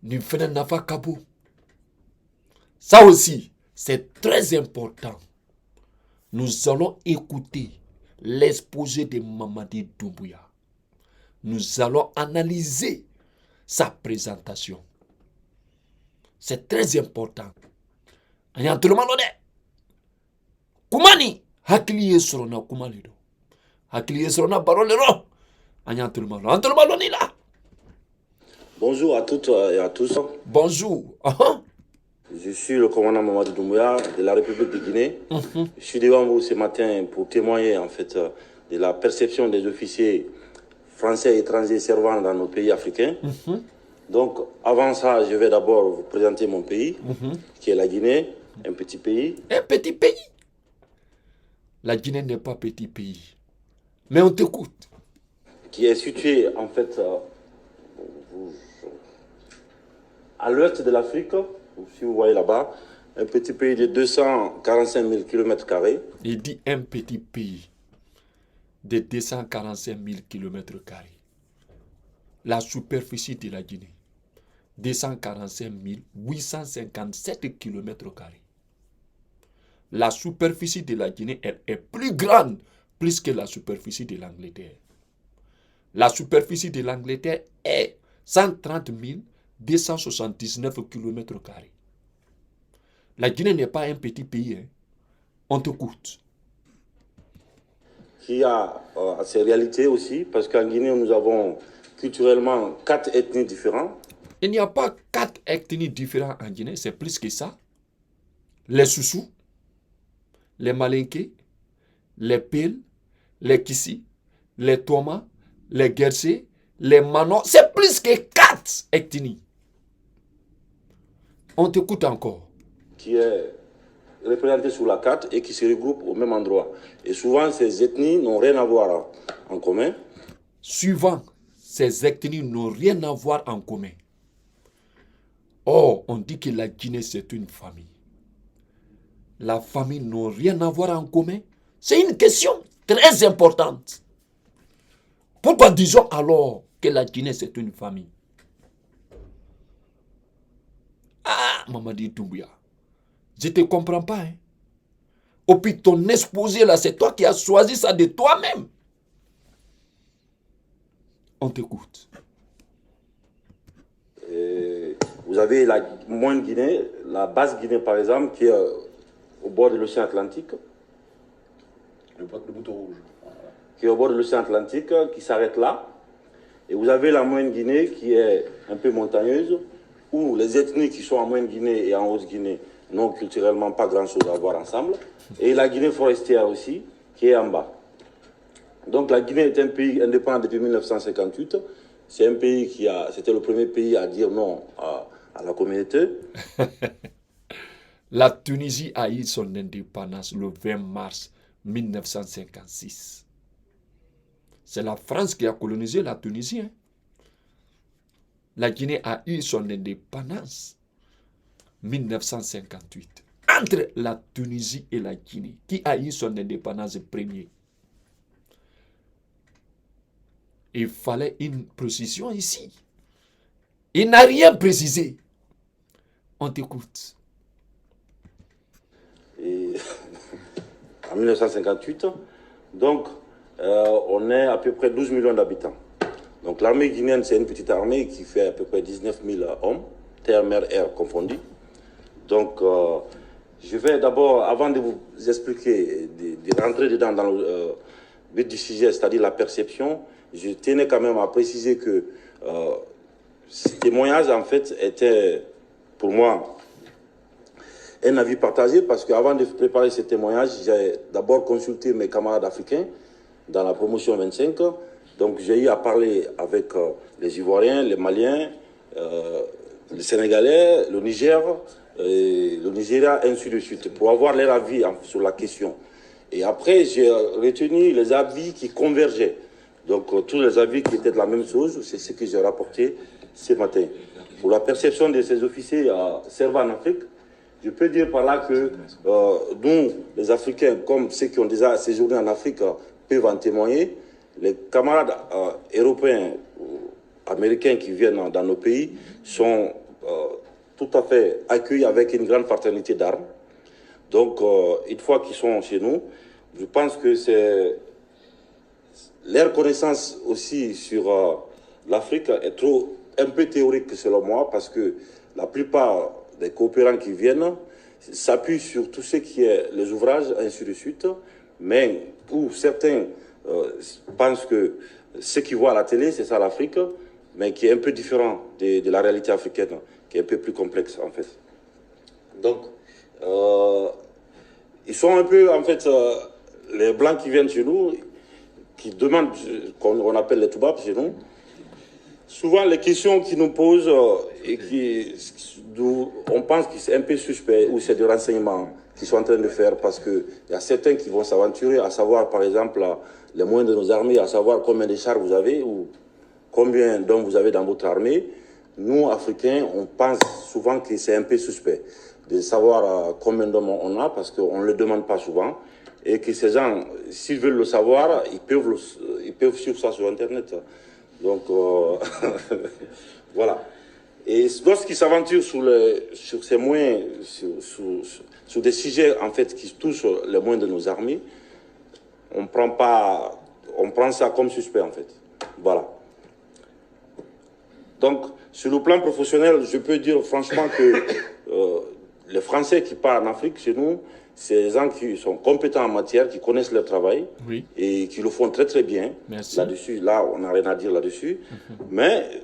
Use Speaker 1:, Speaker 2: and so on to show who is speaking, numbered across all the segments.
Speaker 1: Nifenanafa Kabo. Ça aussi, c'est très important. Nous allons écouter l'exposé de Mamadi Doumbouya. Nous allons analyser sa présentation. C'est très important. Ayantulomalone. Kumani hakili yesorona kumalido. Hakili yesorona barolero. Ayantulomalone. Antolomalone là.
Speaker 2: Bonjour à toutes et à tous.
Speaker 1: Bonjour.
Speaker 2: Je suis le commandant Mamadou Doumbouya de la République de Guinée. Je suis devant vous ce matin pour témoigner en fait de la perception des officiers français et étrangers servant dans nos pays africains. Donc avant ça, je vais d'abord vous présenter mon pays, qui est la Guinée, un petit pays.
Speaker 1: Un petit pays. La Guinée n'est pas petit pays. Mais on t'écoute.
Speaker 2: Qui est situé en fait à l'ouest de l'Afrique, si vous voyez là-bas, un petit pays de 245 000 km².
Speaker 1: Il dit un petit pays de 245 000 km². La superficie de la Guinée, 245 857 km². La superficie de la Guinée elle est plus grande, plus que la superficie de l'Angleterre. La superficie de l'Angleterre est 130 279 km². La Guinée n'est pas un petit pays. Hein. On t'écoute.
Speaker 2: Qui a ses réalités aussi, parce qu'en Guinée, nous avons culturellement 4 ethnies différentes.
Speaker 1: Il n'y a pas 4 ethnies différentes en Guinée, c'est plus que ça. Les Soussous, les Malinké, les Pèl, les Kissi, les Toma, les Guercé, les Manon, c'est plus que 4 ethnies. On t'écoute encore.
Speaker 2: Qui est représenté sur la carte et qui se regroupent au même endroit. Et souvent, ces ethnies n'ont rien à voir en commun.
Speaker 1: Souvent, ces ethnies n'ont rien à voir en commun. Or, on dit que la Guinée, c'est une famille. La famille n'a rien à voir en commun. C'est une question très importante. Pourquoi disons alors que la Guinée, c'est une famille? Ah, Mamadi Doumbouya, je ne te comprends pas. Hein? Au puis ton exposé là, c'est toi qui as choisi ça de toi-même. On t'écoute.
Speaker 2: Vous avez la moyenne Guinée, la basse Guinée par exemple, qui est au bord de l'océan Atlantique.
Speaker 3: Le bouton rouge.
Speaker 2: Qui est au bord de l'océan Atlantique, qui s'arrête là. Et vous avez la moyenne Guinée qui est un peu montagneuse, où les ethnies qui sont en moyenne Guinée et en haute Guinée n'ont culturellement pas grand-chose à voir ensemble. Et la Guinée forestière aussi, qui est en bas. Donc la Guinée est un pays indépendant depuis 1958. C'est un pays c'était le premier pays à dire non à la communauté.
Speaker 1: La Tunisie a eu son indépendance le 20 mars 1956. C'est la France qui a colonisé la Tunisie. Hein? La Guinée a eu son indépendance 1958. Entre la Tunisie et la Guinée, qui a eu son indépendance premier? Il fallait une précision ici. Il n'a rien précisé. On t'écoute.
Speaker 2: Et en 1958, donc on est à peu près 12 millions d'habitants. Donc l'armée guinéenne, c'est une petite armée qui fait à peu près 19 000 hommes, terre, mer, air confondus. Donc je vais d'abord, avant de vous expliquer, de rentrer dedans dans le but du sujet, c'est-à-dire la perception, je tenais quand même à préciser que ce témoignage, en fait, était pour moi un avis partagé, parce qu'avant de préparer ce témoignage, j'ai d'abord consulté mes camarades africains dans la promotion 25. Donc j'ai eu à parler avec les Ivoiriens, les Maliens, les Sénégalais, le Niger, le Nigeria, ainsi de suite, pour avoir leur avis sur la question. Et après, j'ai retenu les avis qui convergeaient. Donc tous les avis qui étaient de la même chose, c'est ce que j'ai rapporté ce matin. Pour la perception de ces officiers servant en Afrique, je peux dire par là que nous, les Africains, comme ceux qui ont déjà séjourné en Afrique, peuvent en témoigner. Les camarades européens, américains qui viennent dans nos pays sont tout à fait accueillis avec une grande fraternité d'armes. Donc, une fois qu'ils sont chez nous, je pense que c'est leur connaissance aussi sur l'Afrique est un peu théorique selon moi, parce que la plupart des coopérants qui viennent s'appuient sur tout ce qui est les ouvrages, ainsi de suite, mais où certains pensent que ce qu'ils voient à la télé, c'est ça l'Afrique, mais qui est un peu différent de la réalité africaine, qui est un peu plus complexe en fait. Donc, ils sont un peu, en fait, les Blancs qui viennent chez nous, qui demandent, qu'on appelle les Toubabs chez nous, souvent les questions qu'ils nous posent et d'où on pense que c'est un peu suspect ou c'est des renseignements qu'ils sont en train de faire, parce qu'il y a certains qui vont s'aventurer à savoir, par exemple, les moyens de nos armées, à savoir combien de chars vous avez ou combien d'hommes vous avez dans votre armée. Nous, Africains, on pense souvent que c'est un peu suspect de savoir combien d'hommes on a, parce qu'on ne le demande pas souvent, et que ces gens, s'ils veulent le savoir, ils peuvent suivre ça sur Internet. Donc, voilà. Et lorsqu'ils s'aventurent sur ces moyens, sur des sujets, en fait, qui touchent les moyens de nos armées, on prend ça comme suspect, en fait. Voilà. Donc, sur le plan professionnel, je peux dire franchement que les Français qui partent en Afrique, chez nous, c'est des gens qui sont compétents en matière, qui connaissent leur travail,
Speaker 1: Oui.
Speaker 2: et qui le font très très bien.
Speaker 1: Merci.
Speaker 2: Là-dessus, là, on n'a rien à dire là-dessus. Mais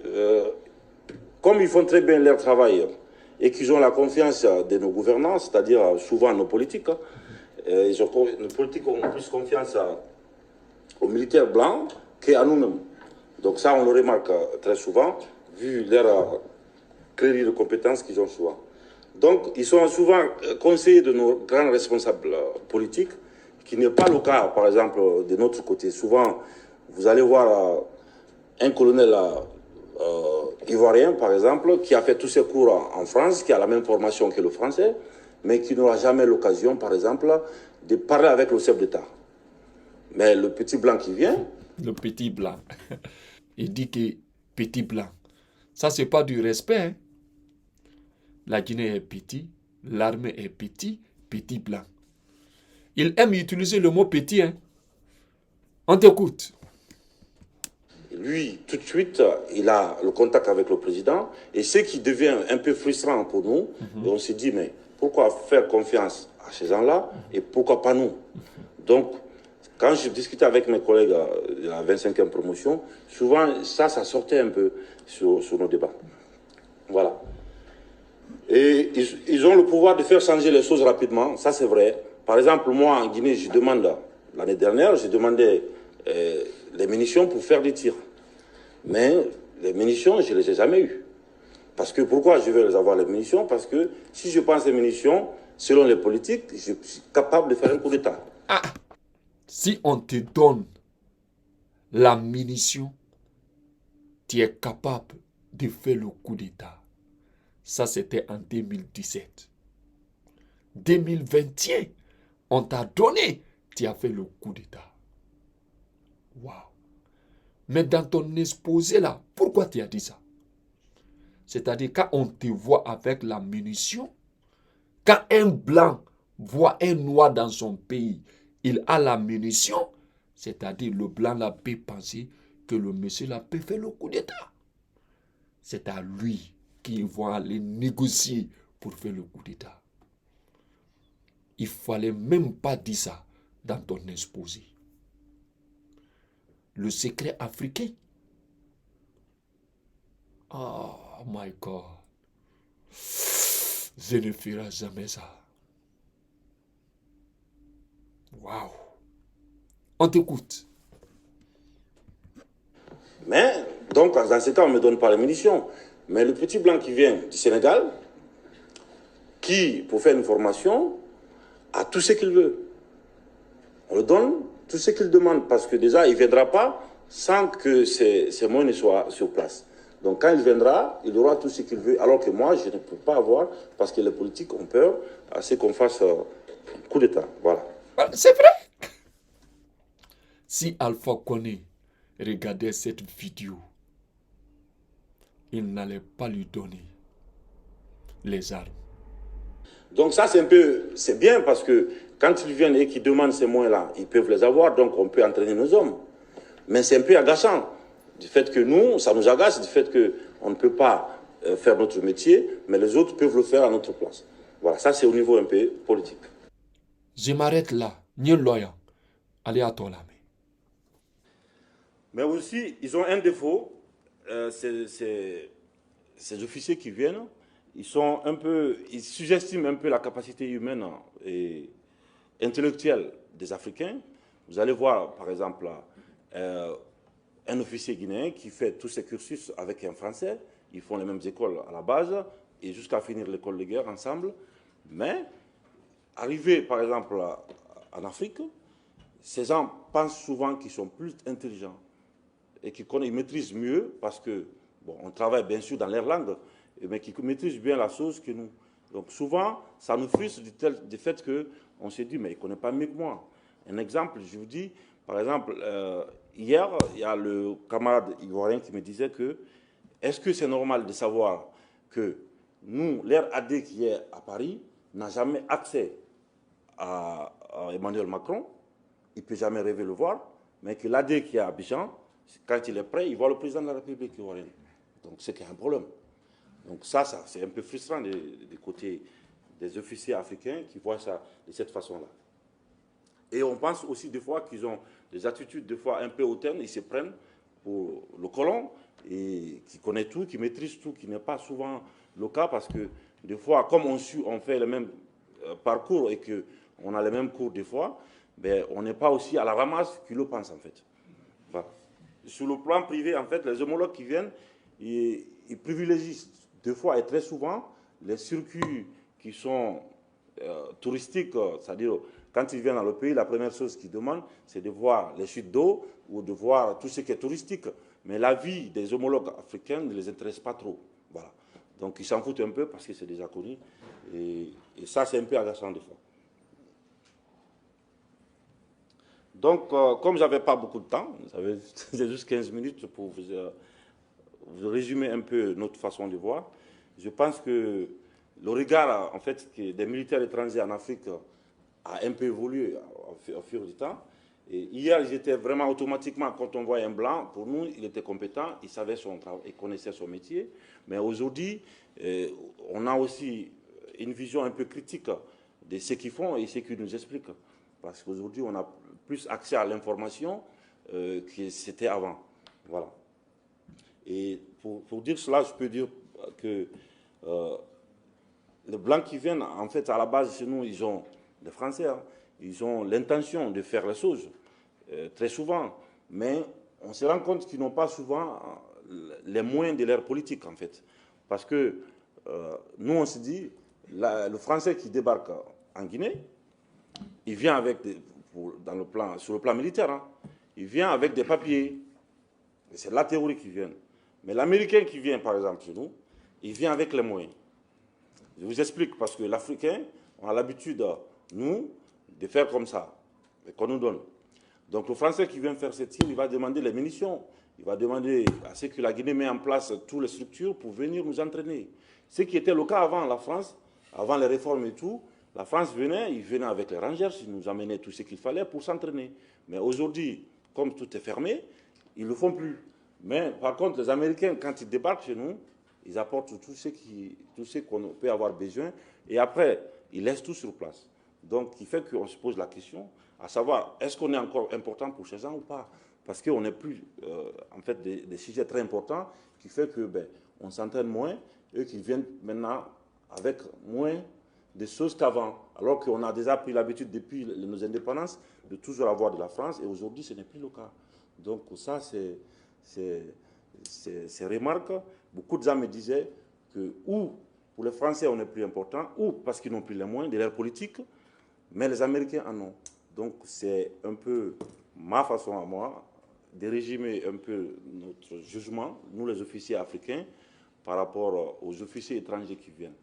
Speaker 2: comme ils font très bien leur travail et qu'ils ont la confiance de nos gouvernants, c'est-à-dire souvent nos politiques, nos politiques ont plus confiance aux militaires blancs qu'à nous-mêmes. Donc ça, on le remarque très souvent, vu leur crédit de compétences qu'ils ont souvent. Donc, ils sont souvent conseillers de nos grands responsables politiques, qui n'est pas le cas, par exemple, de notre côté. Souvent, vous allez voir un colonel ivoirien, par exemple, qui a fait tous ses cours en France, qui a la même formation que le français, mais qui n'aura jamais l'occasion, par exemple, de parler avec le chef d'État. Mais le petit blanc qui vient...
Speaker 1: Le petit blanc. Il dit que petit blanc. Ça, c'est pas du respect. Hein? La Guinée est petit, l'armée est petit, petit blanc. Il aime utiliser le mot petit. Hein? On t'écoute.
Speaker 2: Lui, tout de suite, il a le contact avec le président, et ce qui devient un peu frustrant pour nous, et on s'est dit, mais pourquoi faire confiance à ces gens-là, et pourquoi pas nous? Donc, quand je discutais avec mes collègues de la 25e promotion, souvent, ça sortait un peu sur nos débats. Voilà. Et ils ont le pouvoir de faire changer les choses rapidement, ça c'est vrai. Par exemple, moi, en Guinée, l'année dernière, j'ai demandé les munitions pour faire des tirs. Mais les munitions, je ne les ai jamais eues. Parce que pourquoi je vais les avoir, les munitions? Parce que si je pense les munitions, selon les politiques, je suis capable de faire un coup d'État.
Speaker 1: Ah, si on te donne la munition, tu es capable de faire le coup d'État. Ça, c'était en 2017. 2021, on t'a donné, tu as fait le coup d'État. Waouh. Mais dans ton exposé là, pourquoi tu as dit ça? C'est-à-dire, quand on te voit avec la munition, quand un blanc voit un noir dans son pays, il a la munition, c'est-à-dire le blanc là peut penser que le monsieur là peut faire le coup d'État. C'est à lui qu'ils vont aller négocier pour faire le coup d'État. Il ne fallait même pas dire ça dans ton exposé. Le secret africain. Oh my God. Je ne ferai jamais ça. Waouh. On t'écoute.
Speaker 2: Mais, donc, dans ce cas, on ne me donne pas les munitions. Mais le petit blanc qui vient du Sénégal, qui, pour faire une formation, a tout ce qu'il veut. On le donne tout ce qu'il demande, parce que déjà, il ne viendra pas sans que ses moyens soient sur place. Donc quand il viendra, il aura tout ce qu'il veut, alors que moi, je ne peux pas avoir, parce que les politiques ont peur à ce qu'on fasse un coup d'État. Voilà.
Speaker 1: C'est vrai. Si Alpha Condé regardait cette vidéo, il n'allait pas lui donner les armes.
Speaker 2: Donc ça, c'est bien parce que quand ils viennent et qu'ils demandent ces moyens-là, ils peuvent les avoir, donc on peut entraîner nos hommes. Mais c'est un peu agaçant, du fait que nous, ça nous agace, du fait qu'on ne peut pas faire notre métier, mais les autres peuvent le faire à notre place. Voilà, ça c'est au niveau un peu politique.
Speaker 1: Je m'arrête là. Nye loyal. Allez à toi là.
Speaker 2: Mais aussi, ils ont un défaut, ces officiers qui viennent, ils sous-estiment un peu la capacité humaine et intellectuelle des Africains. Vous allez voir, par exemple, un officier guinéen qui fait tous ses cursus avec un Français. Ils font les mêmes écoles à la base et jusqu'à finir l'école de guerre ensemble. Mais, arrivé, par exemple, en Afrique, ces gens pensent souvent qu'ils sont plus intelligents et qu'ils maîtrisent mieux parce que, bon, on travaille bien sûr dans leur langue, mais qu'ils maîtrisent bien la chose que nous. Donc souvent, ça nous frustre du fait qu'on se dit, mais il ne connaît pas mieux que moi. Un exemple, je vous dis, par exemple, hier, il y a le camarade ivoirien qui me disait que, est-ce que c'est normal de savoir que nous, l'air AD qui est à Paris, n'a jamais accès à Emmanuel Macron, il ne peut jamais rêver le voir, mais que l'AD qui est à Abidjan, quand il est prêt, il voit le président de la République ivoirienne. Donc c'est qu'il y a un problème. Donc ça c'est un peu frustrant du côté des officiers africains qui voient ça de cette façon-là. Et on pense aussi des fois qu'ils ont des attitudes des fois un peu hautaines, ils se prennent pour le colon, et qui connaît tout, qui maîtrise tout, qui n'est pas souvent le cas, parce que des fois, comme on fait le même parcours et qu'on a les mêmes cours des fois, ben, on n'est pas aussi à la ramasse qu'ils le pensent en fait. Voilà. Sur le plan privé, en fait, les homologues qui viennent, ils privilégient deux fois et très souvent les circuits qui sont touristiques, c'est-à-dire quand ils viennent dans le pays, la première chose qu'ils demandent, c'est de voir les chutes d'eau ou de voir tout ce qui est touristique. Mais la vie des homologues africains ne les intéresse pas trop. Voilà. Donc ils s'en foutent un peu parce que c'est déjà connu. Et ça, c'est un peu agaçant des fois. Donc, comme je n'avais pas beaucoup de temps, j'ai juste 15 minutes pour vous résumer un peu notre façon de voir. Je pense que le regard, en fait, des militaires étrangers en Afrique a un peu évolué au fur du temps. Et hier, ils étaient vraiment automatiquement, quand on voit un blanc, pour nous, il était compétent, il savait son travail, il connaissait son métier. Mais aujourd'hui, on a aussi une vision un peu critique de ce qu'ils font et ce qu'ils nous expliquent. Parce qu'aujourd'hui, on a plus accès à l'information que c'était avant. Voilà. Et pour dire cela, je peux dire que les Blancs qui viennent, en fait, à la base, chez nous, ils ont, les Français, hein, ils ont l'intention de faire les choses, très souvent. Mais on se rend compte qu'ils n'ont pas souvent les moyens de leur politique, en fait. Parce que nous, on se dit, le Français qui débarque en Guinée, il vient avec, sur le plan militaire, hein, il vient avec des papiers. C'est la théorie qui vient. Mais l'Américain qui vient, par exemple, chez nous, il vient avec les moyens. Je vous explique, parce que l'Africain, on a l'habitude, nous, de faire comme ça, qu'on nous donne. Donc le Français qui vient faire cette tir, il va demander les munitions. Il va demander à ce que la Guinée mette en place toutes les structures pour venir nous entraîner. Ce qui était le cas avant la France, avant les réformes et tout, la France venait, ils venaient avec les Rangers, ils nous amenaient tout ce qu'il fallait pour s'entraîner. Mais aujourd'hui, comme tout est fermé, ils ne le font plus. Mais par contre, les Américains, quand ils débarquent chez nous, ils apportent tout ce qu'on peut avoir besoin. Et après, ils laissent tout sur place. Donc, il fait qu'on se pose la question, à savoir, est-ce qu'on est encore important pour ces gens ou pas? Parce qu'on n'est plus, en fait, des sujets très importants qui fait que, on s'entraîne moins, eux qui viennent maintenant avec moins de choses qu'avant. Alors qu'on a déjà pris l'habitude depuis nos indépendances de toujours avoir de la France, et aujourd'hui, ce n'est plus le cas. Donc, ça, c'est remarque. Beaucoup de gens me disaient que, ou pour les Français, on est plus important, ou parce qu'ils n'ont plus les moyens de leur politique, mais les Américains en ont. Donc, c'est un peu ma façon à moi de régimer un peu notre jugement, nous les officiers africains, par rapport aux officiers étrangers qui viennent.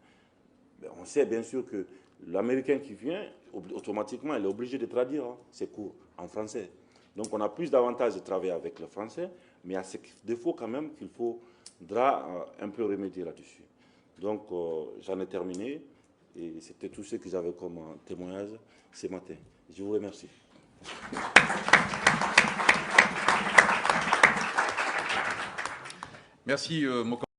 Speaker 2: On sait bien sûr que l'Américain qui vient, automatiquement, il est obligé de traduire ses cours en français. Donc on a plus d'avantages de travailler avec le français, mais il y a ce défaut quand même qu'il faudra un peu remédier là-dessus. Donc, j'en ai terminé. Et c'était tout ce que j'avais comme témoignage ce matin. Je vous remercie.
Speaker 4: Merci, mon